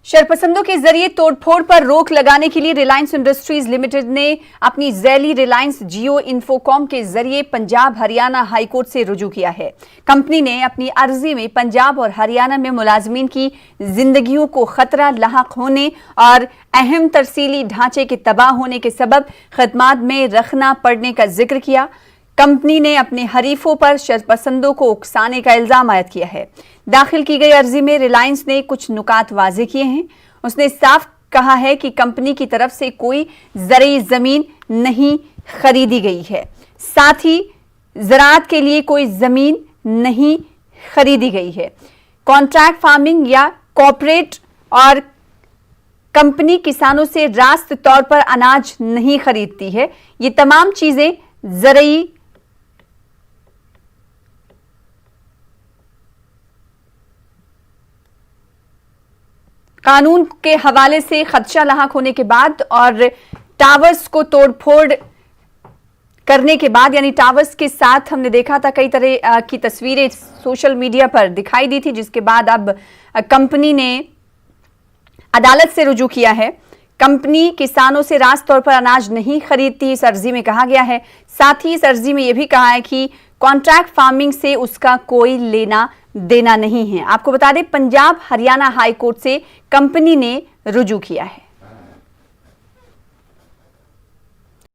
शरपसंदों के जरिए तोड़फोड़ पर रोक लगाने के लिए रिलायंस इंडस्ट्रीज लिमिटेड ने अपनी झैली रिलायंस जियो इन्फोकॉम के जरिए पंजाब हरियाणा हाईकोर्ट से रुजू किया है। कंपनी ने अपनी अर्जी में पंजाब और हरियाणा में मुलाजमीन की जिंदगियों को खतरा लाहक होने और अहम तरसीली ढांचे के तबाह होने के सबब खदमात में रखना पड़ने का जिक्र किया। कंपनी ने अपने हरीफों पर शरपसंदों को उकसाने का इल्जाम आयद किया है। दाखिल की गई अर्जी में रिलायंस ने कुछ नुकात वाजे किए हैं। उसने साफ कहा है कि कंपनी की तरफ से कोई ज़रई जमीन नहीं खरीदी गई है, साथ ही ज़राअत के लिए कोई जमीन नहीं खरीदी गई है। कॉन्ट्रैक्ट फार्मिंग या कॉर्पोरेट और कंपनी किसानों से रास्त तौर पर अनाज नहीं खरीदती है। ये तमाम चीजें ज़रई कानून के हवाले से खदशा लाहक होने के बाद और टावर्स को तोड़फोड़ करने के बाद, यानी टावर्स के साथ हमने देखा था कई तरह की तस्वीरें सोशल मीडिया पर दिखाई दी थी, जिसके बाद अब कंपनी ने अदालत से रुजू किया है। कंपनी किसानों से रास्त तौर पर अनाज नहीं खरीदती, इस अर्जी में कहा गया है। साथ ही इस अर्जी में यह भी कहा है कि कॉन्ट्रैक्ट फार्मिंग से उसका कोई लेना देना नहीं है। आपको बता दें, पंजाब हरियाणा हाई कोर्ट से कंपनी ने रुजू किया है।